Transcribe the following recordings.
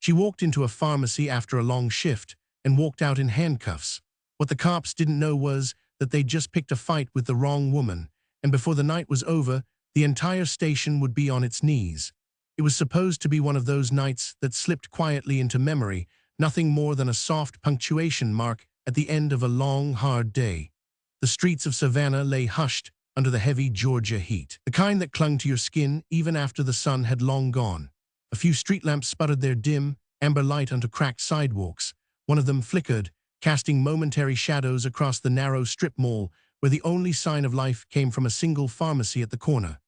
She walked into a pharmacy after a long shift and walked out in handcuffs. What the cops didn't know was that they'd just picked a fight with the wrong woman, and before the night was over, the entire station would be on its knees. It was supposed to be one of those nights that slipped quietly into memory, nothing more than a soft punctuation mark at the end of a long, hard day. The streets of Savannah lay hushed under the heavy Georgia heat, the kind that clung to your skin even after the sun had long gone. A few street lamps sputtered their dim, amber light onto cracked sidewalks. One of them flickered, casting momentary shadows across the narrow strip mall where the only sign of life came from a single pharmacy at the corner.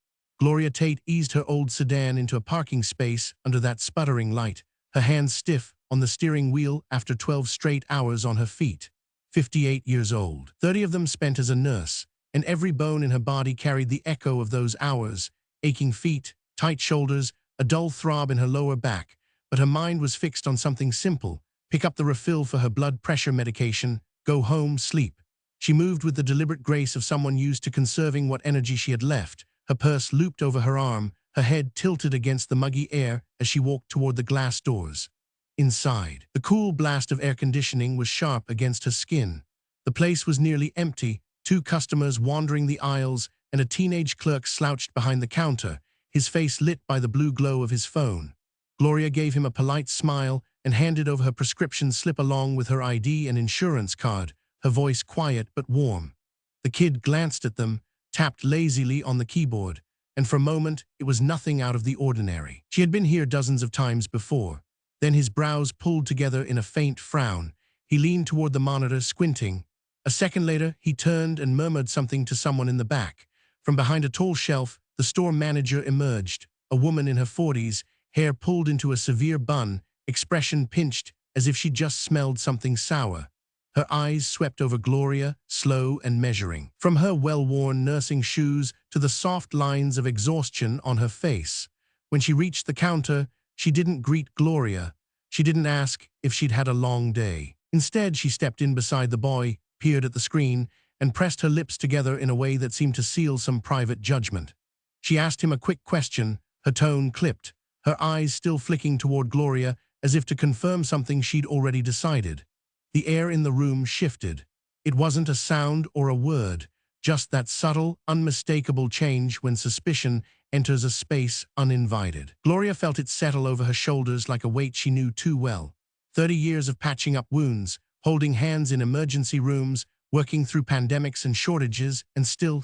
Gloria Tate eased her old sedan into a parking space under that sputtering light, her hands stiff on the steering wheel after 12 straight hours on her feet. 58 years old, 30 of them spent as a nurse, and every bone in her body carried the echo of those hours: aching feet, tight shoulders, a dull throb in her lower back. But her mind was fixed on something simple: pick up the refill for her blood pressure medication, go home, sleep. She moved with the deliberate grace of someone used to conserving what energy she had left, her purse looped over her arm, her head tilted against the muggy air as she walked toward the glass doors. Inside, the cool blast of air conditioning was sharp against her skin. The place was nearly empty, 2 customers wandering the aisles and a teenage clerk slouched behind the counter, his face lit by the blue glow of his phone. Gloria gave him a polite smile and handed over her prescription slip along with her ID and insurance card, her voice quiet but warm. The kid glanced at them, tapped lazily on the keyboard, and for a moment it was nothing out of the ordinary. She had been here dozens of times before. Then his brows pulled together in a faint frown. He leaned toward the monitor, squinting. A second later, he turned and murmured something to someone in the back. From behind a tall shelf, the store manager emerged, a woman in her 40s, hair pulled into a severe bun, expression pinched as if she'd just smelled something sour. Her eyes swept over Gloria, slow and measuring, from her well-worn nursing shoes to the soft lines of exhaustion on her face. When she reached the counter, she didn't greet Gloria. She didn't ask if she'd had a long day. Instead, she stepped in beside the boy, peered at the screen, and pressed her lips together in a way that seemed to seal some private judgment. She asked him a quick question, her tone clipped, her eyes still flicking toward Gloria as if to confirm something she'd already decided. The air in the room shifted. It wasn't a sound or a word, just that subtle, unmistakable change when suspicion enters a space uninvited. Gloria felt it settle over her shoulders like a weight she knew too well. 30 years of patching up wounds, holding hands in emergency rooms, working through pandemics and shortages, and still,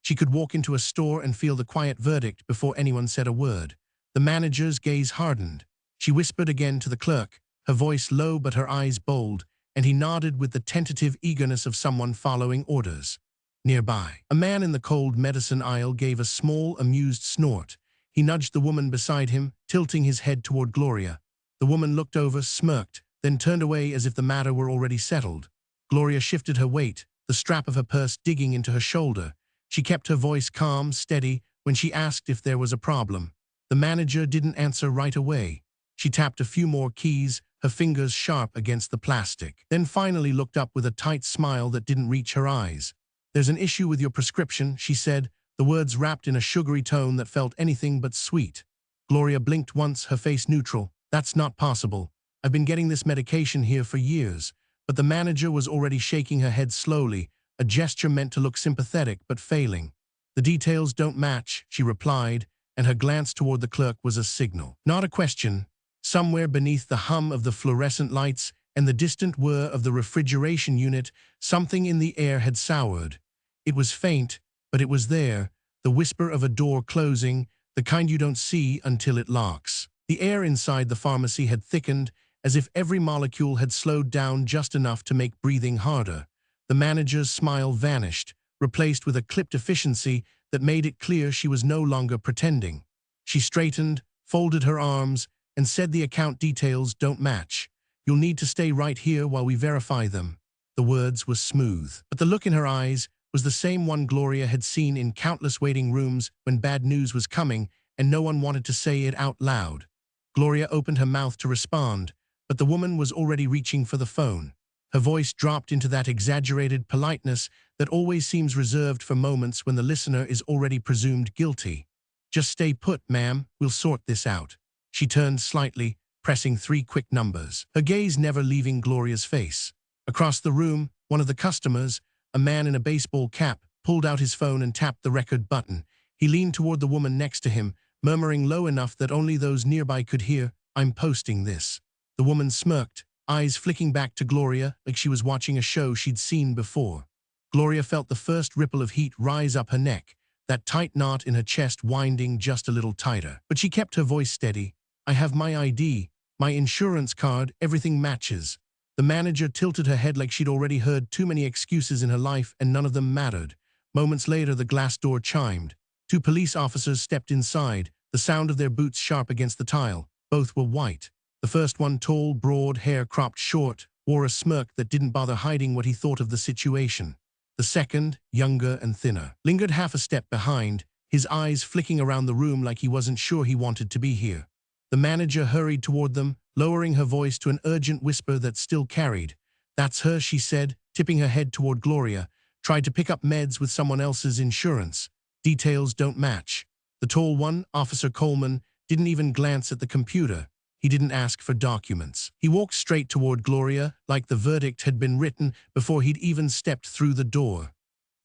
she could walk into a store and feel the quiet verdict before anyone said a word. The manager's gaze hardened. She whispered again to the clerk, her voice low but her eyes bold, and he nodded with the tentative eagerness of someone following orders. Nearby, a man in the cold medicine aisle gave a small, amused snort. He nudged the woman beside him, tilting his head toward Gloria. The woman looked over, smirked, then turned away as if the matter were already settled. Gloria shifted her weight, the strap of her purse digging into her shoulder. She kept her voice calm, steady, when she asked if there was a problem. The manager didn't answer right away. She tapped a few more keys, her fingers sharp against the plastic, then finally looked up with a tight smile that didn't reach her eyes. "There's an issue with your prescription," she said, the words wrapped in a sugary tone that felt anything but sweet. Gloria blinked once, her face neutral. "That's not possible. I've been getting this medication here for years." But the manager was already shaking her head slowly, a gesture meant to look sympathetic but failing. "The details don't match," she replied, and her glance toward the clerk was a signal, not a question. Somewhere beneath the hum of the fluorescent lights and the distant whir of the refrigeration unit, something in the air had soured. It was faint, but it was there, the whisper of a door closing, the kind you don't see until it locks. The air inside the pharmacy had thickened, as if every molecule had slowed down just enough to make breathing harder. The manager's smile vanished, replaced with a clipped efficiency that made it clear she was no longer pretending. She straightened, folded her arms, and said, "The account details don't match. You'll need to stay right here while we verify them." The words were smooth, but the look in her eyes was the same one Gloria had seen in countless waiting rooms when bad news was coming and no one wanted to say it out loud. Gloria opened her mouth to respond, but the woman was already reaching for the phone. Her voice dropped into that exaggerated politeness that always seems reserved for moments when the listener is already presumed guilty. "Just stay put, ma'am. We'll sort this out." She turned slightly, pressing 3 quick numbers, her gaze never leaving Gloria's face. Across the room, one of the customers, a man in a baseball cap, pulled out his phone and tapped the record button. He leaned toward the woman next to him, murmuring low enough that only those nearby could hear, "I'm posting this." The woman smirked, eyes flicking back to Gloria like she was watching a show she'd seen before. Gloria felt the first ripple of heat rise up her neck, that tight knot in her chest winding just a little tighter. But she kept her voice steady. "I have my ID, my insurance card, everything matches." The manager tilted her head like she'd already heard too many excuses in her life and none of them mattered. Moments later, the glass door chimed. 2 police officers stepped inside, the sound of their boots sharp against the tile. Both were white. The first one, tall, broad, hair cropped short, wore a smirk that didn't bother hiding what he thought of the situation. The second, younger and thinner, lingered half a step behind, his eyes flicking around the room like he wasn't sure he wanted to be here. The manager hurried toward them, lowering her voice to an urgent whisper that still carried. "That's her," she said, tipping her head toward Gloria. "Tried to pick up meds with someone else's insurance. Details don't match." The tall one, Officer Coleman, didn't even glance at the computer. He didn't ask for documents. He walked straight toward Gloria, like the verdict had been written before he'd even stepped through the door.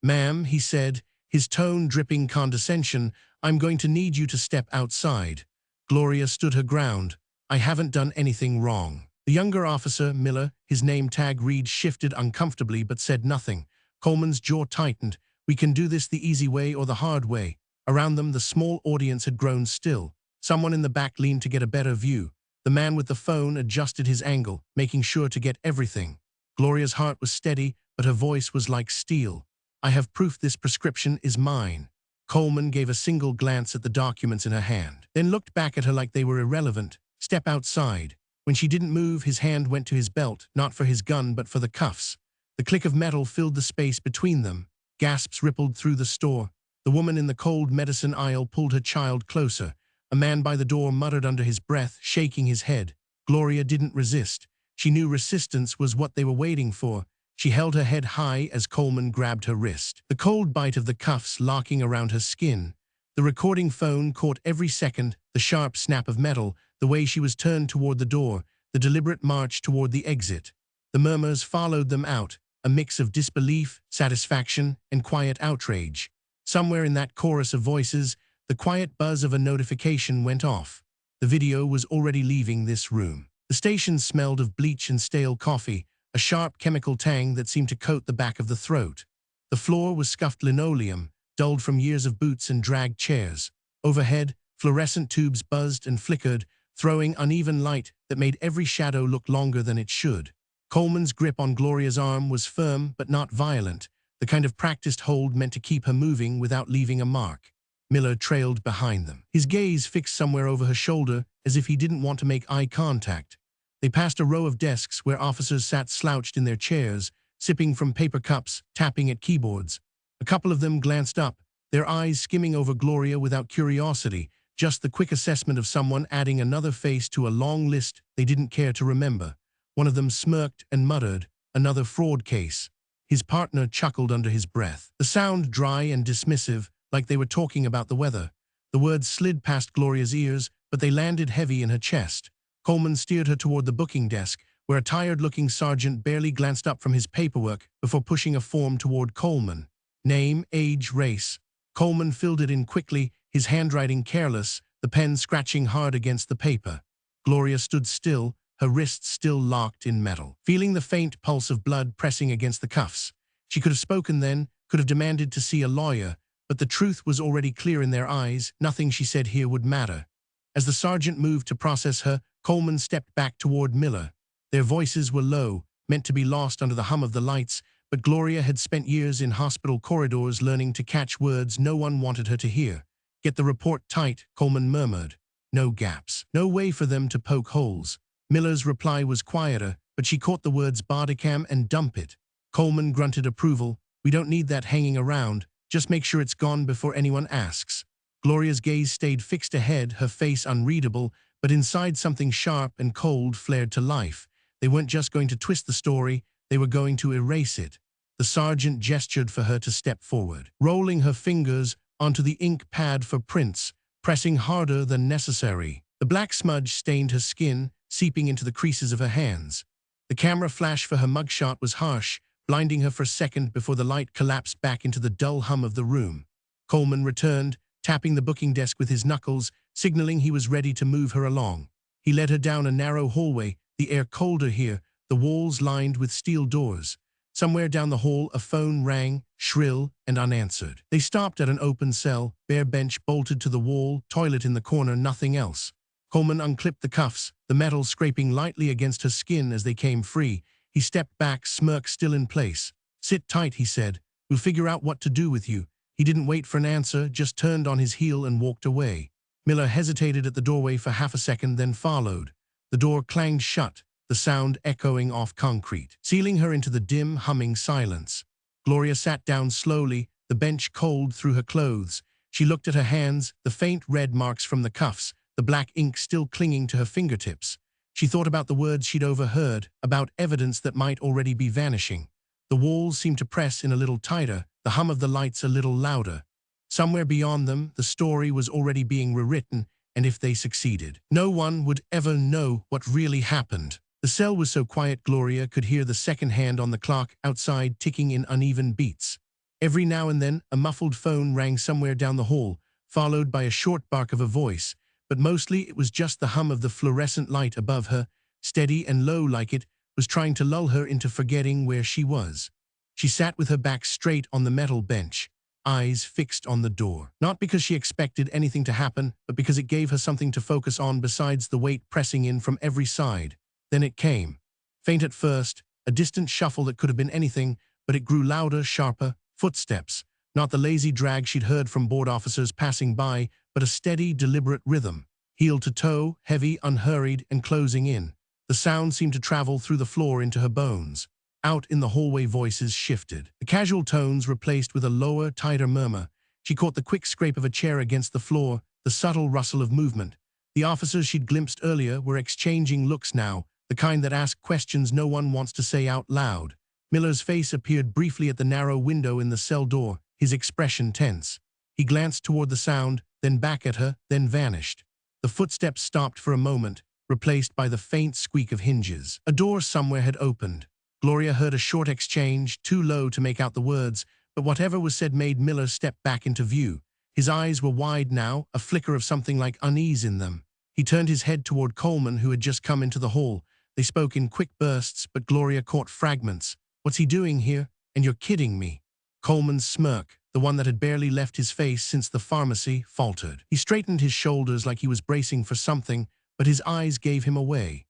"Ma'am," he said, his tone dripping condescension, "I'm going to need you to step outside." Gloria stood her ground. "I haven't done anything wrong." The younger officer, Miller, his name tag read shifted uncomfortably but said nothing. Coleman's jaw tightened. "We can do this the easy way or the hard way." Around them, the small audience had grown still. Someone in the back leaned to get a better view. The man with the phone adjusted his angle, making sure to get everything. Gloria's heart was steady, but her voice was like steel. "I have proof this prescription is mine." Coleman gave a single glance at the documents in her hand, then looked back at her like they were irrelevant. "Step outside." When she didn't move, his hand went to his belt, not for his gun but for the cuffs. The click of metal filled the space between them. Gasps rippled through the store. The woman in the cold medicine aisle pulled her child closer. A man by the door muttered under his breath, shaking his head. Gloria didn't resist. She knew resistance was what they were waiting for. She held her head high as Coleman grabbed her wrist, the cold bite of the cuffs locking around her skin. The recording phone caught every second, the sharp snap of metal, the way she was turned toward the door, the deliberate march toward the exit. The murmurs followed them out, a mix of disbelief, satisfaction, and quiet outrage. Somewhere in that chorus of voices, the quiet buzz of a notification went off. The video was already leaving this room. The station smelled of bleach and stale coffee, a sharp chemical tang that seemed to coat the back of the throat. The floor was scuffed linoleum, dulled from years of boots and dragged chairs. Overhead, fluorescent tubes buzzed and flickered, throwing uneven light that made every shadow look longer than it should. Coleman's grip on Gloria's arm was firm but not violent, the kind of practiced hold meant to keep her moving without leaving a mark. Miller trailed behind them, his gaze fixed somewhere over her shoulder as if he didn't want to make eye contact. They passed a row of desks where officers sat slouched in their chairs, sipping from paper cups, tapping at keyboards. A couple of them glanced up, their eyes skimming over Gloria without curiosity, just the quick assessment of someone adding another face to a long list they didn't care to remember. One of them smirked and muttered, "Another fraud case." His partner chuckled under his breath, the sound dry and dismissive, like they were talking about the weather. The words slid past Gloria's ears, but they landed heavy in her chest. Coleman steered her toward the booking desk, where a tired-looking sergeant barely glanced up from his paperwork before pushing a form toward Coleman. Name, age, race. Coleman filled it in quickly, his handwriting careless, the pen scratching hard against the paper. Gloria stood still, her wrists still locked in metal, feeling the faint pulse of blood pressing against the cuffs. She could have spoken then, could have demanded to see a lawyer, but the truth was already clear in their eyes. Nothing she said here would matter. As the sergeant moved to process her, Coleman stepped back toward Miller. Their voices were low, meant to be lost under the hum of the lights, but Gloria had spent years in hospital corridors learning to catch words no one wanted her to hear. "Get the report tight," Coleman murmured. "No gaps. No way for them to poke holes." Miller's reply was quieter, but she caught the words Bodycam and dump it. Coleman grunted approval. "We don't need that hanging around. Just make sure it's gone before anyone asks." Gloria's gaze stayed fixed ahead, her face unreadable, but inside something sharp and cold flared to life. They weren't just going to twist the story, they were going to erase it. The sergeant gestured for her to step forward, rolling her fingers onto the ink pad for prints, pressing harder than necessary. The black smudge stained her skin, seeping into the creases of her hands. The camera flash for her mugshot was harsh, blinding her for a second before the light collapsed back into the dull hum of the room. Coleman returned, tapping the booking desk with his knuckles, signaling he was ready to move her along. He led her down a narrow hallway, the air colder here, the walls lined with steel doors. Somewhere down the hall, a phone rang, shrill and unanswered. They stopped at an open cell, bare bench bolted to the wall, toilet in the corner, nothing else. Coleman unclipped the cuffs, the metal scraping lightly against her skin as they came free. He stepped back, smirk still in place. "Sit tight," he said. "We'll figure out what to do with you." He didn't wait for an answer, just turned on his heel and walked away. Miller hesitated at the doorway for half a second, then followed. The door clanged shut, the sound echoing off concrete, sealing her into the dim, humming silence. Gloria sat down slowly, the bench cold through her clothes. She looked at her hands, the faint red marks from the cuffs, the black ink still clinging to her fingertips. She thought about the words she'd overheard, about evidence that might already be vanishing. The walls seemed to press in a little tighter, the hum of the lights a little louder. Somewhere beyond them, the story was already being rewritten, and if they succeeded, no one would ever know what really happened. The cell was so quiet Gloria could hear the second hand on the clock outside ticking in uneven beats. Every now and then, a muffled phone rang somewhere down the hall, followed by a short bark of a voice, but mostly it was just the hum of the fluorescent light above her, steady and low like it was trying to lull her into forgetting where she was. She sat with her back straight on the metal bench, eyes fixed on the door. Not because she expected anything to happen, but because it gave her something to focus on besides the weight pressing in from every side. Then it came. Faint at first, a distant shuffle that could have been anything, but it grew louder, sharper, footsteps. Not the lazy drag she'd heard from board officers passing by, but a steady, deliberate rhythm. Heel to toe, heavy, unhurried, and closing in. The sound seemed to travel through the floor into her bones. Out in the hallway voices shifted. The casual tones replaced with a lower, tighter murmur. She caught the quick scrape of a chair against the floor, the subtle rustle of movement. The officers she'd glimpsed earlier were exchanging looks now, the kind that ask questions no one wants to say out loud. Miller's face appeared briefly at the narrow window in the cell door, his expression tense. He glanced toward the sound, then back at her, then vanished. The footsteps stopped for a moment, replaced by the faint squeak of hinges. A door somewhere had opened. Gloria heard a short exchange, too low to make out the words, but whatever was said made Miller step back into view. His eyes were wide now, a flicker of something like unease in them. He turned his head toward Coleman, who had just come into the hall. They spoke in quick bursts, but Gloria caught fragments. "What's he doing here? And you're kidding me." Coleman's smirk, the one that had barely left his face since the pharmacy, faltered. He straightened his shoulders like he was bracing for something, but his eyes gave him away.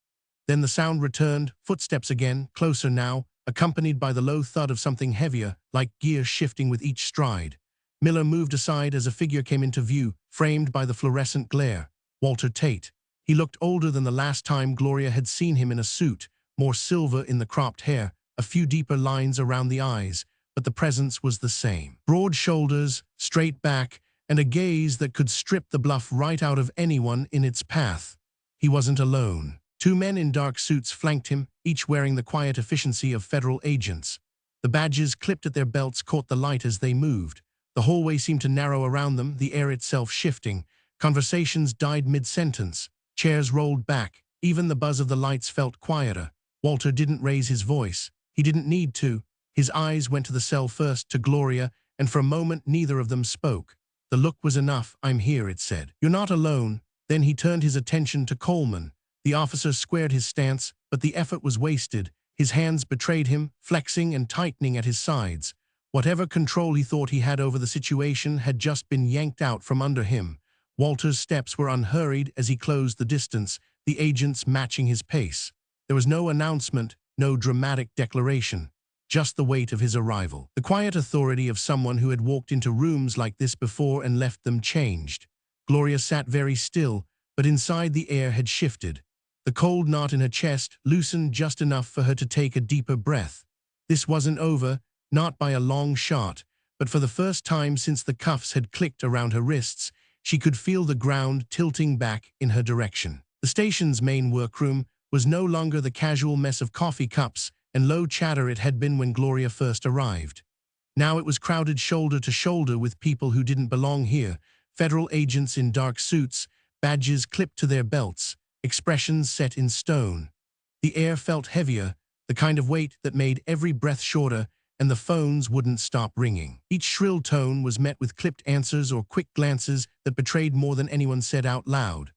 Then the sound returned, footsteps again, closer now, accompanied by the low thud of something heavier, like gear shifting with each stride. Miller moved aside as a figure came into view, framed by the fluorescent glare. Walter Tate. He looked older than the last time Gloria had seen him in a suit, more silver in the cropped hair, a few deeper lines around the eyes, but the presence was the same. Broad shoulders, straight back, and a gaze that could strip the bluff right out of anyone in its path. He wasn't alone. Two men in dark suits flanked him, each wearing the quiet efficiency of federal agents. The badges clipped at their belts caught the light as they moved. The hallway seemed to narrow around them, the air itself shifting. Conversations died mid-sentence. Chairs rolled back. Even the buzz of the lights felt quieter. Walter didn't raise his voice. He didn't need to. His eyes went to the cell first, to Gloria, and for a moment neither of them spoke. The look was enough. "I'm here," it said. "You're not alone." Then he turned his attention to Coleman. The officer squared his stance, but the effort was wasted. His hands betrayed him, flexing and tightening at his sides. Whatever control he thought he had over the situation had just been yanked out from under him. Walter's steps were unhurried as he closed the distance, the agents matching his pace. There was no announcement, no dramatic declaration, just the weight of his arrival. The quiet authority of someone who had walked into rooms like this before and left them changed. Gloria sat very still, but inside the air had shifted. The cold knot in her chest loosened just enough for her to take a deeper breath. This wasn't over, not by a long shot, but for the first time since the cuffs had clicked around her wrists, she could feel the ground tilting back in her direction. The station's main workroom was no longer the casual mess of coffee cups and low chatter it had been when Gloria first arrived. Now it was crowded shoulder to shoulder with people who didn't belong here, federal agents in dark suits, badges clipped to their belts, expressions set in stone. The air felt heavier, the kind of weight that made every breath shorter, and the phones wouldn't stop ringing. Each shrill tone was met with clipped answers or quick glances that betrayed more than anyone said out loud.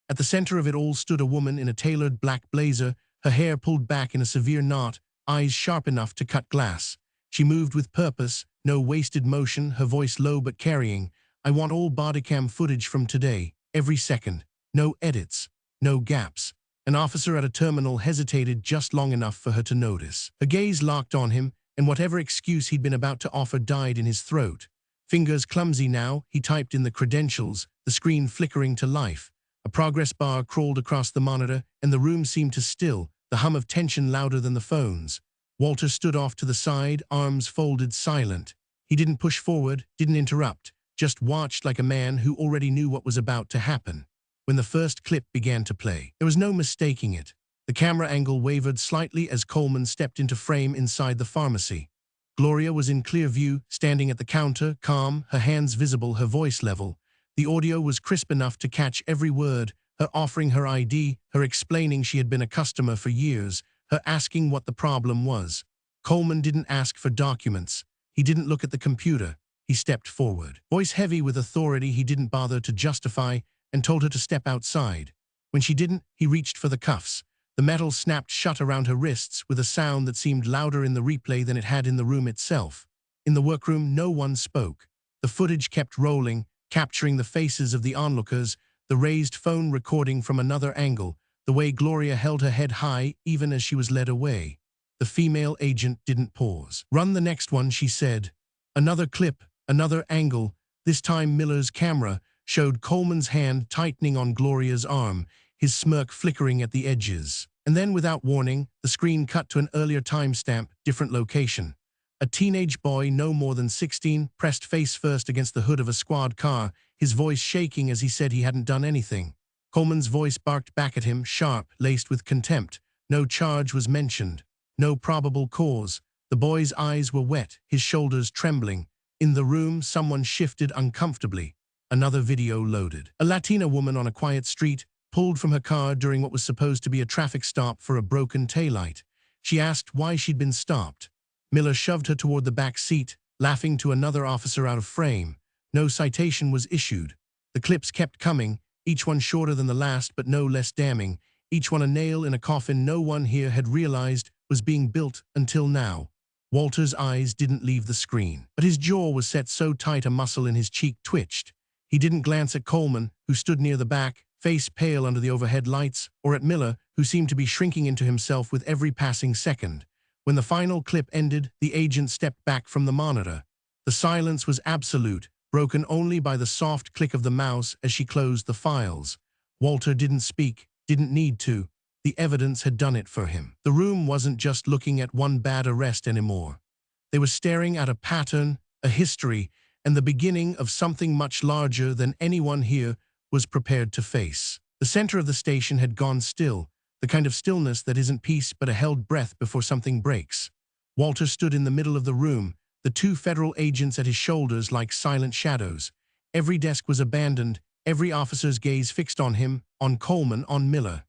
At the center of it all stood a woman in a tailored black blazer, her hair pulled back in a severe knot, eyes sharp enough to cut glass. She moved with purpose, no wasted motion, her voice low but carrying. "I want all Bodycam footage from today, every second. No edits, no gaps." An officer at a terminal hesitated just long enough for her to notice. Her gaze locked on him, and whatever excuse he'd been about to offer died in his throat. Fingers clumsy now, he typed in the credentials, the screen flickering to life. A progress bar crawled across the monitor, and the room seemed to still, the hum of tension louder than the phones. Walter stood off to the side, arms folded, silent. He didn't push forward, didn't interrupt, just watched like a man who already knew what was about to happen. When the first clip began to play, there was no mistaking it. The camera angle wavered slightly as Coleman stepped into frame inside the pharmacy. Gloria was in clear view, standing at the counter, calm, her hands visible, her voice level. The audio was crisp enough to catch every word, her offering her ID, her explaining she had been a customer for years, her asking what the problem was. Coleman didn't ask for documents. He didn't look at the computer. He stepped forward. Voice heavy with authority he didn't bother to justify, and told her to step outside. When she didn't, he reached for the cuffs. The metal snapped shut around her wrists with a sound that seemed louder in the replay than it had in the room itself. In the workroom, no one spoke. The footage kept rolling, capturing the faces of the onlookers, the raised phone recording from another angle, the way Gloria held her head high even as she was led away. The female agent didn't pause. "Run the next one," she said. Another clip, another angle, this time Miller's camera, showed Coleman's hand tightening on Gloria's arm, his smirk flickering at the edges. And then, without warning, the screen cut to an earlier timestamp, different location. A teenage boy, no more than 16, pressed face first against the hood of a squad car, his voice shaking as he said he hadn't done anything. Coleman's voice barked back at him, sharp, laced with contempt. No charge was mentioned. No probable cause. The boy's eyes were wet, his shoulders trembling. In the room, someone shifted uncomfortably. Another video loaded. A Latina woman on a quiet street pulled from her car during what was supposed to be a traffic stop for a broken taillight. She asked why she'd been stopped. Miller shoved her toward the back seat, laughing to another officer out of frame. No citation was issued. The clips kept coming, each one shorter than the last but no less damning, each one a nail in a coffin no one here had realized was being built until now. Walter's eyes didn't leave the screen, but his jaw was set so tight a muscle in his cheek twitched. He didn't glance at Coleman, who stood near the back, face pale under the overhead lights, or at Miller, who seemed to be shrinking into himself with every passing second. When the final clip ended, the agent stepped back from the monitor. The silence was absolute, broken only by the soft click of the mouse as she closed the files. Walter didn't speak, didn't need to. The evidence had done it for him. The room wasn't just looking at one bad arrest anymore. They were staring at a pattern, a history, and the beginning of something much larger than anyone here was prepared to face. The center of the station had gone still, the kind of stillness that isn't peace but a held breath before something breaks. Walter stood in the middle of the room, the two federal agents at his shoulders like silent shadows. Every desk was abandoned, every officer's gaze fixed on him, on Coleman, on Miller.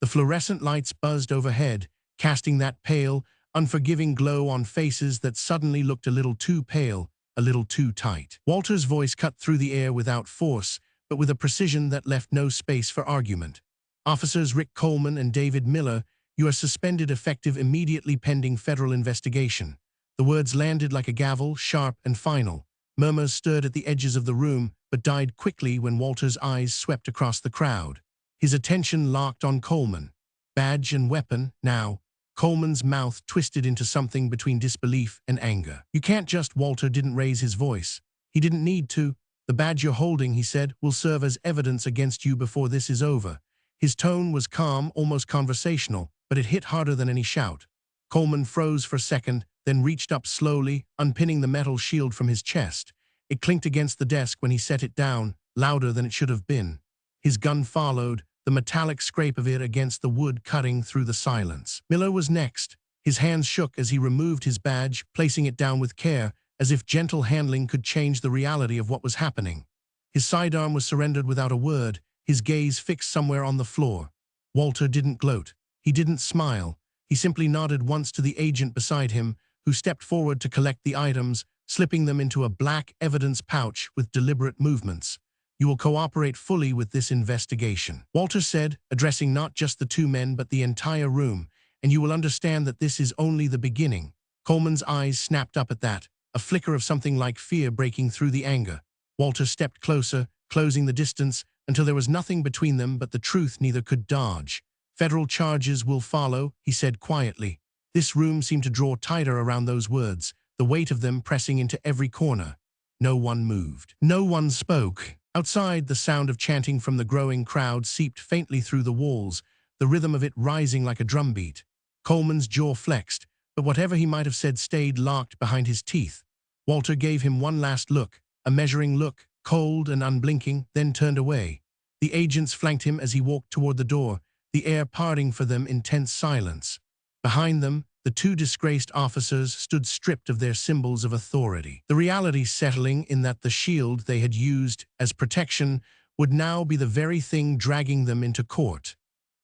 The fluorescent lights buzzed overhead, casting that pale, unforgiving glow on faces that suddenly looked a little too pale, a little too tight. Walter's voice cut through the air without force, but with a precision that left no space for argument. "Officers Rick Coleman and David Miller, you are suspended effective immediately pending federal investigation." The words landed like a gavel, sharp and final. Murmurs stirred at the edges of the room, but died quickly when Walter's eyes swept across the crowd. His attention locked on Coleman. Badge and weapon, now. Coleman's mouth twisted into something between disbelief and anger. "You can't just—" Walter didn't raise his voice. He didn't need to. "The badge you're holding," he said, "will serve as evidence against you before this is over." His tone was calm, almost conversational, but it hit harder than any shout. Coleman froze for a second, then reached up slowly, unpinning the metal shield from his chest. It clinked against the desk when he set it down, louder than it should have been. His gun followed, the metallic scrape of it against the wood cutting through the silence. Miller was next. His hands shook as he removed his badge, placing it down with care, as if gentle handling could change the reality of what was happening. His sidearm was surrendered without a word, his gaze fixed somewhere on the floor. Walter didn't gloat. He didn't smile. He simply nodded once to the agent beside him, who stepped forward to collect the items, slipping them into a black evidence pouch with deliberate movements. "You will cooperate fully with this investigation," Walter said, addressing not just the two men but the entire room, "and you will understand that this is only the beginning." Coleman's eyes snapped up at that, a flicker of something like fear breaking through the anger. Walter stepped closer, closing the distance, until there was nothing between them but the truth neither could dodge. "Federal charges will follow," he said quietly. This room seemed to draw tighter around those words, the weight of them pressing into every corner. No one moved. No one spoke. Outside, the sound of chanting from the growing crowd seeped faintly through the walls, the rhythm of it rising like a drumbeat. Coleman's jaw flexed, but whatever he might have said stayed locked behind his teeth. Walter gave him one last look, a measuring look, cold and unblinking, then turned away. The agents flanked him as he walked toward the door, the air parting for them in tense silence. Behind them, the two disgraced officers stood stripped of their symbols of authority, the reality settling in that the shield they had used as protection would now be the very thing dragging them into court.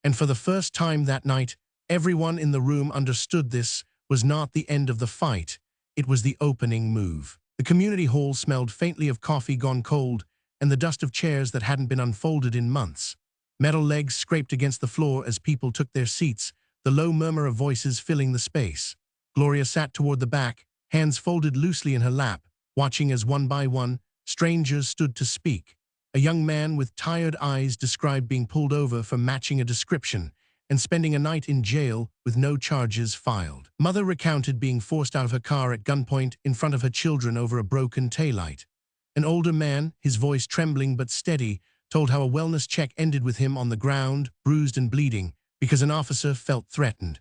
And for the first time that night, everyone in the room understood this was not the end of the fight. It was the opening move. The community hall smelled faintly of coffee gone cold and the dust of chairs that hadn't been unfolded in months. Metal legs scraped against the floor as people took their seats, the low murmur of voices filling the space. Gloria sat toward the back, hands folded loosely in her lap, watching as one by one, strangers stood to speak. A young man with tired eyes described being pulled over for matching a description and spending a night in jail with no charges filed. Mother recounted being forced out of her car at gunpoint in front of her children over a broken taillight. An older man, his voice trembling but steady, told how a wellness check ended with him on the ground, bruised and bleeding, because an officer felt threatened.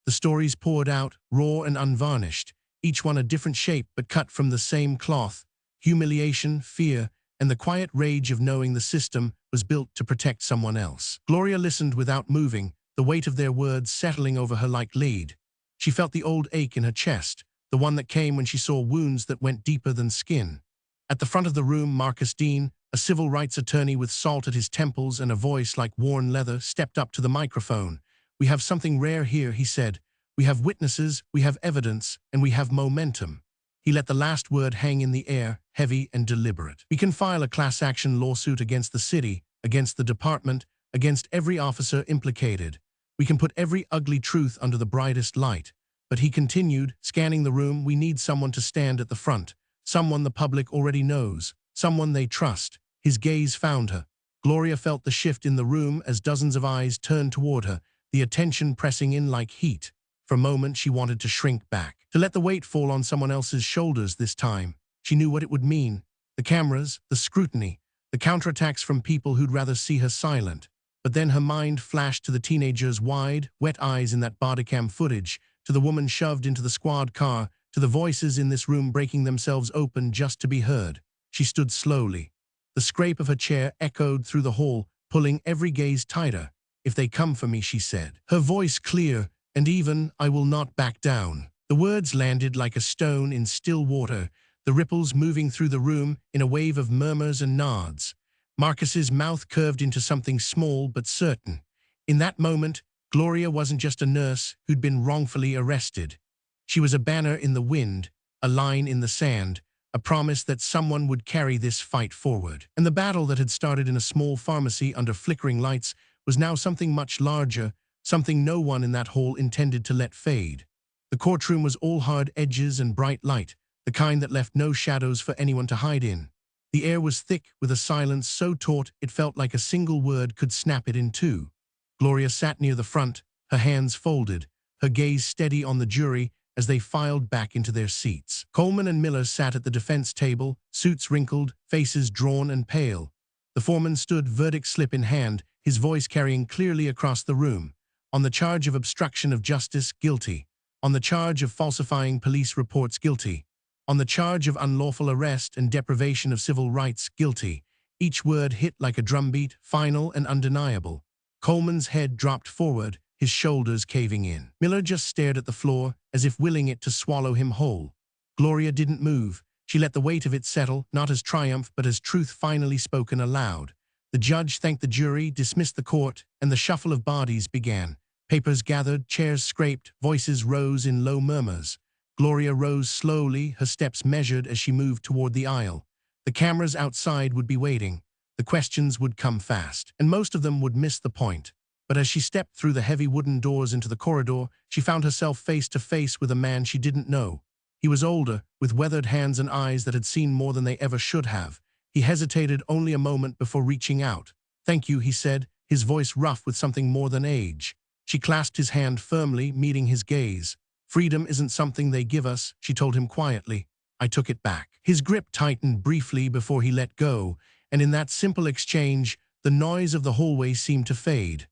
The stories poured out, raw and unvarnished, each one a different shape but cut from the same cloth: humiliation, fear, and the quiet rage of knowing the system was built to protect someone else. Gloria listened without moving, the weight of their words settling over her like lead. She felt the old ache in her chest, the one that came when she saw wounds that went deeper than skin. At the front of the room, Marcus Dean, a civil rights attorney with salt at his temples and a voice like worn leather, stepped up to the microphone. "We have something rare here," he said. "We have witnesses, we have evidence, and we have momentum." He let the last word hang in the air, heavy and deliberate. "We can file a class action lawsuit against the city, against the department, against every officer implicated. We can put every ugly truth under the brightest light." But he continued, scanning the room, "We need someone to stand at the front, someone the public already knows, someone they trust." His gaze found her. Gloria felt the shift in the room as dozens of eyes turned toward her, the attention pressing in like heat. For a moment, she wanted to shrink back, to let the weight fall on someone else's shoulders this time. She knew what it would mean: the cameras, the scrutiny, the counterattacks from people who'd rather see her silent. But then her mind flashed to the teenager's wide, wet eyes in that Bodycam footage, to the woman shoved into the squad car, to the voices in this room breaking themselves open just to be heard. She stood slowly. The scrape of her chair echoed through the hall, pulling every gaze tighter. "If they come for me," she said, her voice clear and even, "I will not back down." The words landed like a stone in still water, the ripples moving through the room in a wave of murmurs and nods. Marcus's mouth curved into something small but certain. In that moment, Gloria wasn't just a nurse who'd been wrongfully arrested. She was a banner in the wind, a line in the sand, a promise that someone would carry this fight forward. And the battle that had started in a small pharmacy under flickering lights was now something much larger, something no one in that hall intended to let fade. The courtroom was all hard edges and bright light, the kind that left no shadows for anyone to hide in. The air was thick with a silence so taut it felt like a single word could snap it in two. Gloria sat near the front, her hands folded, her gaze steady on the jury as they filed back into their seats. Coleman and Miller sat at the defense table, suits wrinkled, faces drawn and pale. The foreman stood, verdict slip in hand, his voice carrying clearly across the room. "On the charge of obstruction of justice, guilty. On the charge of falsifying police reports, guilty. On the charge of unlawful arrest and deprivation of civil rights, guilty." Each word hit like a drumbeat, final and undeniable. Coleman's head dropped forward, his shoulders caving in. Miller just stared at the floor, as if willing it to swallow him whole. Gloria didn't move. She let the weight of it settle, not as triumph but as truth finally spoken aloud. The judge thanked the jury, dismissed the court, and the shuffle of bodies began. Papers gathered, chairs scraped, voices rose in low murmurs. Gloria rose slowly, her steps measured as she moved toward the aisle. The cameras outside would be waiting. The questions would come fast, and most of them would miss the point. But as she stepped through the heavy wooden doors into the corridor, she found herself face to face with a man she didn't know. He was older, with weathered hands and eyes that had seen more than they ever should have. He hesitated only a moment before reaching out. "Thank you," he said, his voice rough with something more than age. She clasped his hand firmly, meeting his gaze. "Freedom isn't something they give us," she told him quietly. "I took it back." His grip tightened briefly before he let go, and in that simple exchange, the noise of the hallway seemed to fade.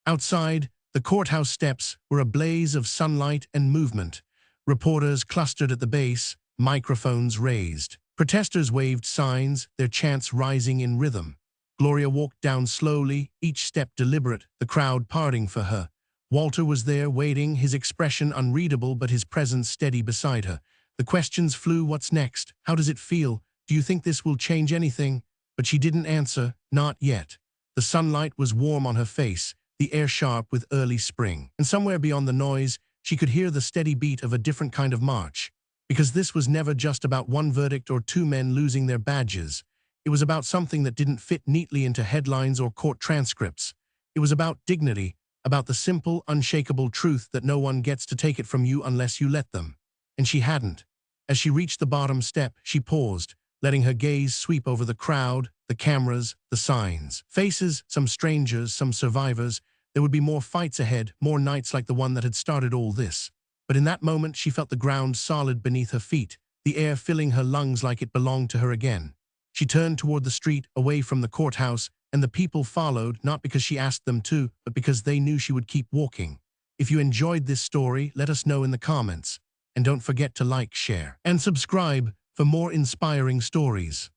Outside, the courthouse steps were a blaze of sunlight and movement. Reporters clustered at the base, microphones raised. Protesters waved signs, their chants rising in rhythm. Gloria walked down slowly, each step deliberate, the crowd parting for her. Walter was there, waiting, his expression unreadable but his presence steady beside her. The questions flew. "What's next? How does it feel? Do you think this will change anything?" But she didn't answer, not yet. The sunlight was warm on her face, the air sharp with early spring. And somewhere beyond the noise, she could hear the steady beat of a different kind of march. Because this was never just about one verdict or two men losing their badges. It was about something that didn't fit neatly into headlines or court transcripts. It was about dignity, about the simple, unshakable truth that no one gets to take it from you unless you let them. And she hadn't. As she reached the bottom step, she paused, letting her gaze sweep over the crowd, the cameras, the signs. Faces, some strangers, some survivors. There would be more fights ahead, more nights like the one that had started all this. But in that moment, she felt the ground solid beneath her feet, the air filling her lungs like it belonged to her again. She turned toward the street, away from the courthouse, and the people followed, not because she asked them to, but because they knew she would keep walking. If you enjoyed this story, let us know in the comments. And don't forget to like, share, and subscribe for more inspiring stories.